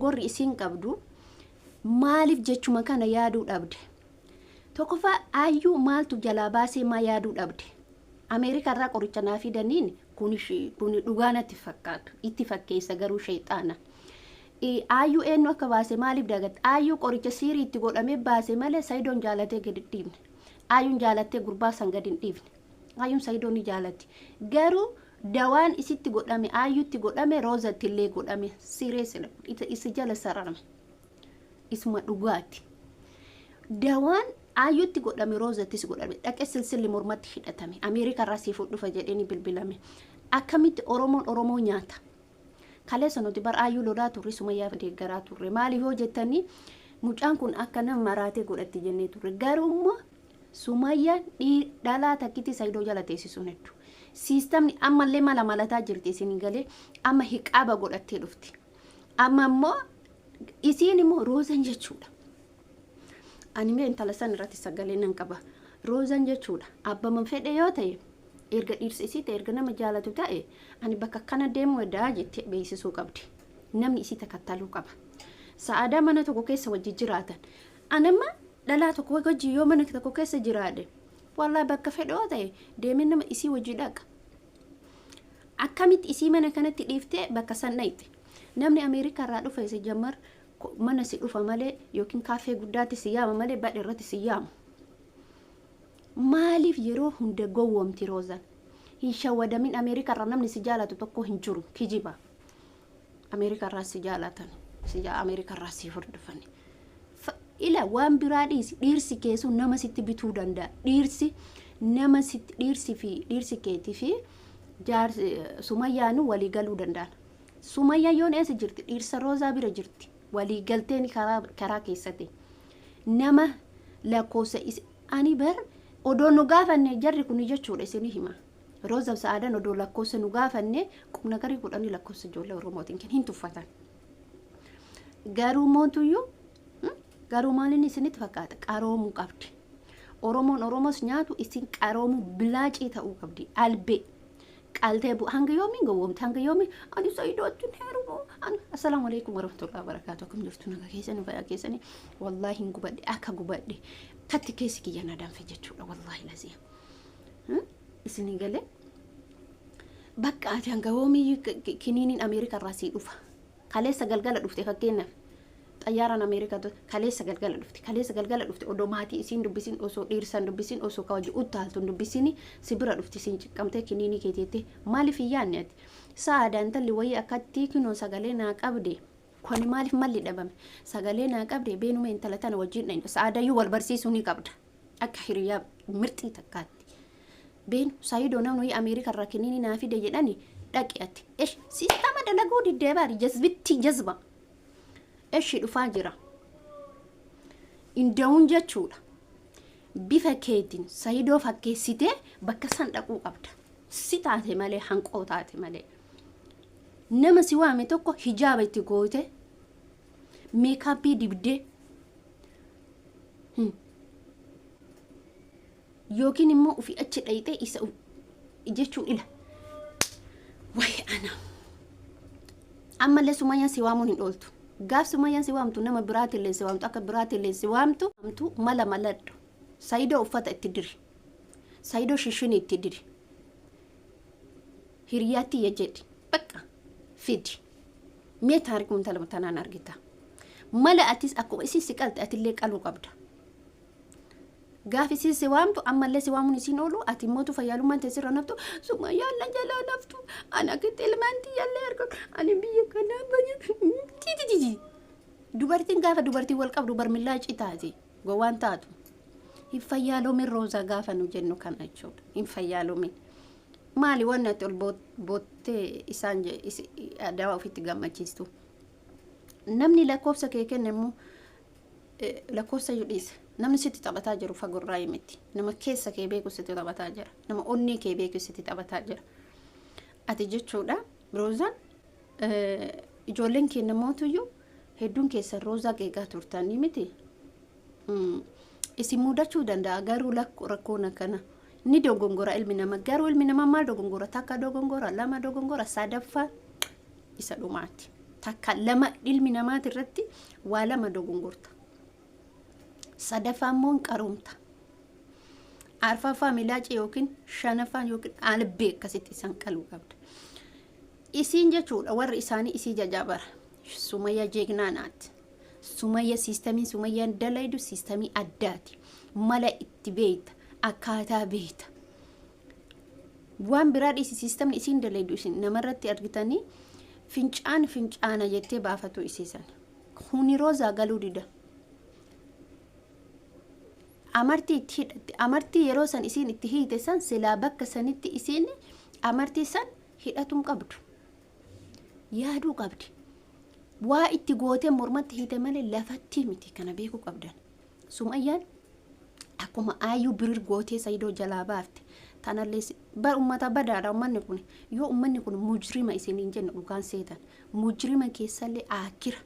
dogoggorri isin qabdu maaliif jechuma kana yaaduu dhabde tokkofa ayyuu maaltu jalaa baasee maa yaaduu dhabde Ameerika irraa qoricha naa fidaniin kun dhugaanatti fakkaatu itti fakkeessa garuu shayxaana ayyuu eenyu akka baase maaliif dagat ayyuu qoricha siirii itti godhamee baase malee saidoon jaalatee gadi dhiibne ayyuun jaalatee gurbaa san gadi hin dhiibne ayyuun saidoon ni jaalatti garuu dawaan isitti godhame ayyuutti godhame Rozatti illee godhame sireesila isi jala sararame isma dhugaati dawaan ayyuutti godhame Rozattis godhame dhaqee silsilli mormatti hidhatame Ameerika irraa siifuu dhufa jedheni bilbilame akkamitti Oromoo nyaata kaleessa nuti bar ayyuu lodaa turre Sumayyaa deeggaraa turre maaliif yoo jettanii mucaan kun akka nama maraatee godhatti jennee turre garuu Sumayyaan dhalaa takkitti saidoo jala teessisuun hedduu sistamni ammallee mala malataa jirti isin galee amma hiqaaba godhattee dhufti amma immoo isin immoo Rozan jechuudha ani mee intala san irratti sagalee nan qaba Rozan jechuudha abbama fedhe yoo ta'e erga dhirsi isii erga nama jaalatu ta'e ani bakka kana deemu wadaa jettee beeksisuu qabdi namni isii takattaluu qaba sa'aadaa mana tokko keessa wajji jiraatan anama dhalaa tokko wajji yoo mana tokko keessa jiraade wallahi bakka fedhe yoo ta'e deemee nama isii wajji dhaqa akkamitti isii mana kanatti dhiiftee bakka san dhayte namni Ameerika irraa dhufa isa jammar mana si dhufa malee yookiin kaafee guddaatti si yaama malee badhe irratti si yaama maaliif yeroo hunda gowwomti Rozan hin shawwadamin Ameerika irraa namni si jaalatu tokko hin jiru kijiba Ameerika irraa si jaalatan Ameerika irraa si hordofan ila waan biraa dhiirsi keessu nama sitti bituu danda'a dhiirsi nama sitti dhiirsi keetii fi Sumayyaanu walii galuu danda'an Sumayyaa yoon eessa jirti dhiirsa Rozaa bira jirti walii galteen karaa keessatti nama lakkoofsa ani bar odoo nu gaafanne jarri kun jechuudha isin hima Roza sa'aadan odoo lakkoofsa nu gaafanne qubna garii godhanii lakkoofsa ijoollee Oromootiin hin tuffatan garuu mootuyyuu garuu maalin isinitti fakkaata qaroomuu qabdi Oromoos nyaatu isin qaroomuu bilaacii ta'uu qabdi albee qaltee hanga yoomii gowwomte hanga yoomii ani saidootti heerumo assalamu alaykum warahmatullahi wabarakatuh kum jirtu naga keessani faya keessani wallahi hin gubadde akka gubadde katti keessi kiyana danfe jechuudha wallahi lazim isini gale bakka ati hanga yoomii kiniinin Ameerika irraa sii dhufa kaleessa galgala dhufte fakkeenyaaf xayyaaraan Ameerika kaleessa galgala dhufte odoo maatii isin dubbisin osoo dhiirsan dubbisin osoo kawaji utaaltu dubbisini sibira dhufti isin ciqqamtee kiniini keeteette maaliif iyyaanne ati sa'aadaan talli wayii akkatti kinoo sagalee naa qabde kuni maaliif malli dhabame sagalee naa qabde beenuma intala tana wajjin dhayin sa'aadayyuu wal barsiisuu ni qabda akka hiriyaa mirxii takkaatti beenu saayidoo namni Ameerika irraa kiniini naa fide jedhani dhaqi ati sistama dalaguu diddeebaari jazbitti jazba eshi dhufaa jira indawun jechuudha bifa keetiin saayidoo fakkeessitee bakka san dhaquu qabda si taate malee hanqoo taate malee nama si waame tokko hijaaba itti goote meekaappii dibdee yookiin immoo ufi achi dhayitee isa jechuu ila way ana ammallee Sumayyaan si waamuun hin ooltu gaaf Sumayyaan si waamtu nama biraatillee si waamtu akka biraatillee si waamtu mala maladhu saayidoo uffata itti diri saayidoo shishini itti diri hiriyaatti jedhi bakka fidi mee taarikum tanaan argita mala atis akkuma isin si qalte atillee qaluu qabda gaaf isin si waamtu ammallee si waamuun isin oolu ati mootu fayyaalummaan teessirra naftu Sumayyaan la jalaa naftu ana kitti ilmaanti yallee argatu ani biyya kanaa banya titi dubartiin gaafa dubartii wal qabdu barmillaa citaati gowwaan taatu hin fayyaaloomin Roza gaafa nu jennu kana jechuudha hin fayyaaloomin maali wanni ati ol boottee isaan dawaa ofitti gammachiistu namni lakkoofsa kee kennemmoo lakkoofsa yudhiise namni sitti taphataa jiru fagurraa himiti nama keessa kee beeku sitti taphataa jira nama onnee kee beeku sitti taphataa jira ati jechuudha Rozan ijoolleen kee namootuyyuu hedduun keessa Rozaa qeeqaa turtanii miti isin mudachuu danda'a garuu rakkoon akkana ni dogongora ilmi nama garuu ilmi nama maal dogongora takka dogongora lama dogongora sadaffaa isa dhumaati takka lama ilmi namaati irratti waa lama dogongorta. Sadaffaan immoo qaroomta. Arfaffaa milaaci yookiin shanaffaan yookiin albee akkasitti isaan qaluu qabda. Isiin jechuudha warri isaanii isii jajabara. Sumaya jeegnaanaati. Sumaya siistamii sumayaan dalaydu siistamii addaati. Mala itti beeyta. Akkaataa beeyta. Waan biraa dhiisi siistamni isiin dalaydu isin namarratti argitanii fincaana jettee baafatu isiisan. Kuni roozaa galuu dida. Amartii yeroo san isiin itti hiite san silaa bakka sanitti isiin amartii san hidhatuun qabdu. Yaaduu qabdi. Waa itti gootee mormatti hiite malee lafatti miti kana beekuu qabdan. Sumayyaan akkuma ayyuu birir gootee saidoo jalaa baafte. Tanallee bar ummata badaadha ummanni kun yoo ummanni kun mujrima isiniin jenna dhugaan seetan. Mujrima keessallee akira.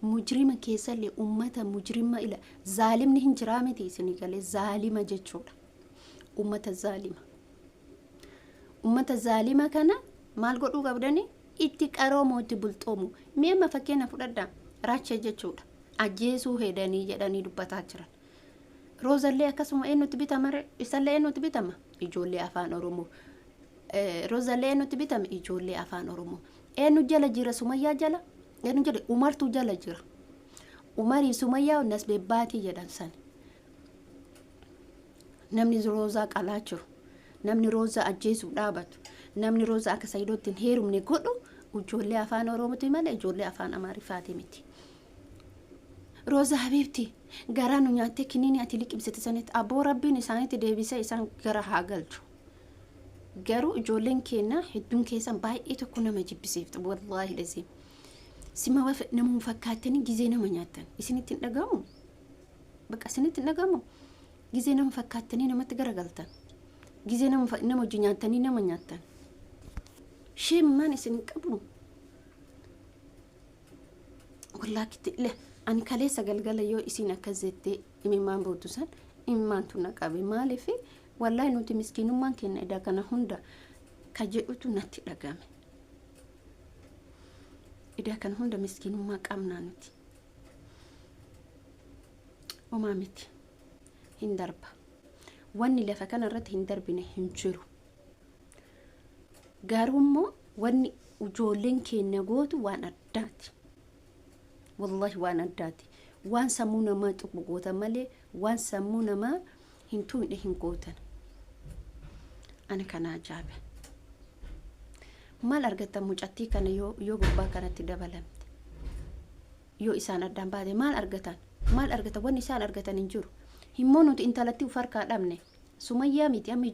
Mujrima keessallee ummata mujrima ila zaalimni hin jiraa miti isinii galee zaalima jechuudha. Ummata zaalima. Ummata zaalima kana maal godhuu qabdanii? Itti qaroomooti bulxoomu. Meema fakkeenya fudhadhaa raachee jechuudha. Ajjeesuu hedanii jedhanii dubbataa jiran. Roozallee akkasuma eenyutti bitama isallee eenyutti bitama? Ijoollee afaan Oromoo. Roozallee eenyutti bitama? Ijoollee afaan Oromoo. Eenyu jala jira Sumayyaa jala? Eenyu jala Umartu jala jira. Umarii Sumayyaa nasbeebbaatii jedhan san. Namni roozaa qalaa jiru. Namni roozaa ajjeesuu dhaabatu. Namni roozaa akka saidootti hin herumne godhu ijoollee afaan Oromooti malee ijoollee afaan Amaariffaatii miti. Roza Habibti gara nu nyaatte kiniini ati liqimsite sanitti aboo rabbiin isaanitti deebisee isaan gara haa galchu. Garuu ijoolleen keenya hedduun keessan baay'ee tokko nama jibbisiiftu wallaahi lazim. Sima wafa namu fakkaattanii gizee nama nyaattan isinitti hin dhagamu. Bakka isinitti hin dhagamu. Gizee nama fakkaattanii namatti garagaltan. Gizee nama wajjin nyaattanii nama nyaattan. Sheemmaan isin qabnu. Wallaahi ani kaleessa galgala yoo isin akka zettee imimmaan bootusan imimmaan tunna qabe maaliif wallahi nuti miskiinummaan keenya edaa kana hunda ka jedhutu natti dhagame. Edaa kana hunda miskiinummaa qabnaa nuti. Homaa miti hin darba. Wanni lafa kana irratti hin darbine hin jiru. Garuu immoo wanni ijoolleen keenya gootu waan addaati. Wallahi waan addaati. Waan sammuu namaa tuqu gootan malee waan sammuu namaa hin tuqne hin gootan. Ani kana ajaa'iba. Maal argatan mucattii kana yoo gubbaa kanatti dabalamte. Yoo isaan addaan baate maal argatan? Maal argatan? Wanni isaan argatan hin jiru. Himmoo nuti intalatti ufarkaa dhabne. Sumayyaa miti amma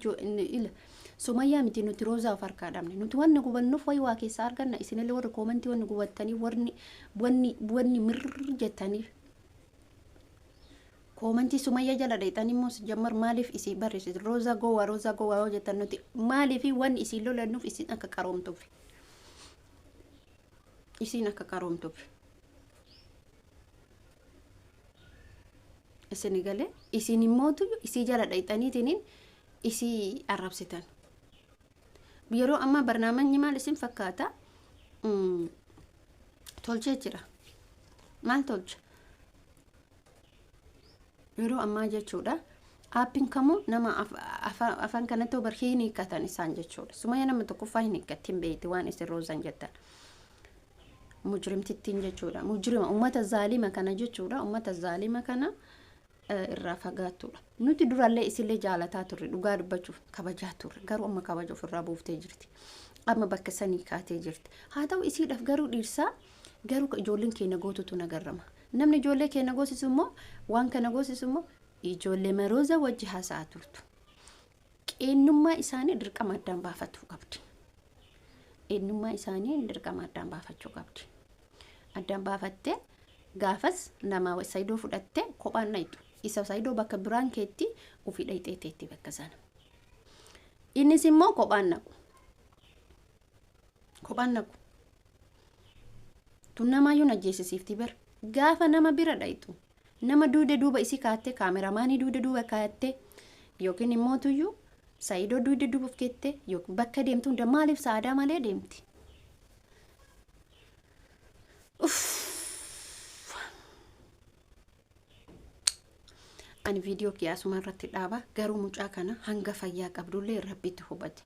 Sumayyaa miti nuti roozaa ufarkaa dhabne. Nuti wanni gubannuuf wayi waa keessa arganna isinillee warra koomantii wanni gubattanii wanni mirr jettanii. Koomantii Sumayyaa jala dheetanii immoo jammar maaliif isii barreessitu roozaa gowwaa yoo jettan nuti maaliif wanni isin lolannuuf isin akka qaroomtuuf. Isin akka qaroomtuuf. Isin galee isin immootu isii jala dheetaniitiin isii arrabsitan. Yeroo amma barnaamijni maal isin fakkaata? Tolchee jira. Maal tolcha? Yeroo ammaa jechuudha. Aappiin kamuu nama afaan kanatti obarhii hin hiikkatan isaan jechuudha. Sumayyaa nama tokkoffaa hin hiikkatiin beekti waan isin roozan jettan. Mujrimtittiin jechuudha. Mujrima ummata zaalima kana jechuudha. Ummata zaalima kana irraa fagaattuudha. Nuti durallee isillee jaalataa turre dhugaa dubbachuuf kabajaa turre garuu amma kabajuuf irraa buuftee jirti. Amma bakka sanii kaatee jirti. Haa ta'u isiidhaaf garuu dhiirsaa garuu ijoolleen keenya gootutu nagarrama. Namni ijoollee keenya goosisu immoo waan kana goosisu immoo ijoollee marooza wajji haasaa turtu. Eenyummaa isaanii dirqama addaan baafachuu qabdi. Eenyummaa isaanii dirqama addaan baafachuu qabdi. Addaan baafattee gaafas nama saidoo fudhattee kophaan naytu. Isa saidoo bakka biraan keetti ofii dhayxeetti bakka sana. Innis immoo kophaan naqu. Kophaan naqu. Tun namaayyuu najjeesisiifti bar. Gaafa nama bira dhaytu. Nama duuba isii kaattee kaameramaanii duuba kaattee yookiin immoo tuyyuu saidoo duuba of keettee yookiin bakka deemtu hunda maaliif saadaa malee deemti. ani video kiyaasuma irratti dhaaba garuu mucaa kana hanga fayyaa qabdullee rabbitti hubate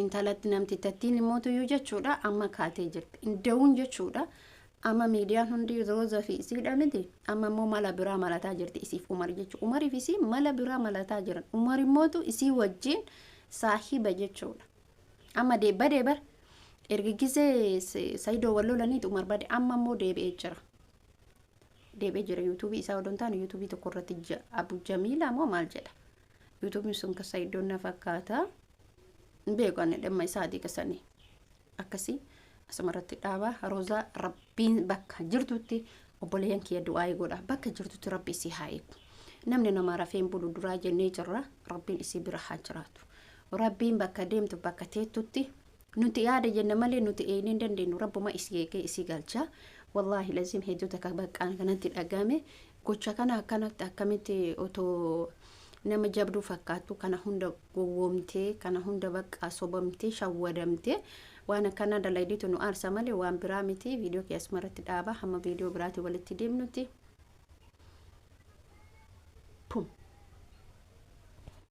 intalatti namti tattiin immoo yoo jechuudha amma kaatee jirti indawun jechuudha amma miidiyaan hundi Roza fi isiidha miti amma immoo mala biraa malataa jirti isiif Umar jechuudha Umari fi isii mala biraa malataa jiran Umar immootu isii wajjin saahiba jechuudha amma deebar ergigisee saido wallolaniit Umar bade amma immoo deebi'ee jira YouTube isaa odontaan YouTube tokko irratti Abu Jamila moo maal jedha YouTube sun ka saido na fakkaata beekan dhimma isaati kasanii akkasii asmarratti dhaaba Roza rabbiin bakka jirtutti obboleeyyan kiyya du'aa godha bakka jirtutti rabbi isii haa eegu namni nama rafeen bulu duraa jennee jirra rabbiin isii bira haa jiraatu rabbiin bakka deemtu bakka teettutti nuti yaada jenna malee nuti eenyuun dandeenyu rabbuma isii eegee isii galcha wallahi lazim hedduuta ka baqqaan kanatti dhagame gocha kana akkanatti akkamitti otoo nama jabduu fakkaatu kana hunda gowwoomtee kana hunda bakka sobamtee shawwadamtee waan akkana dalaydiitu nu aarsa malee waan biraa miti video keessumarratti dhaaba hamma video biraati walitti deemnuti pum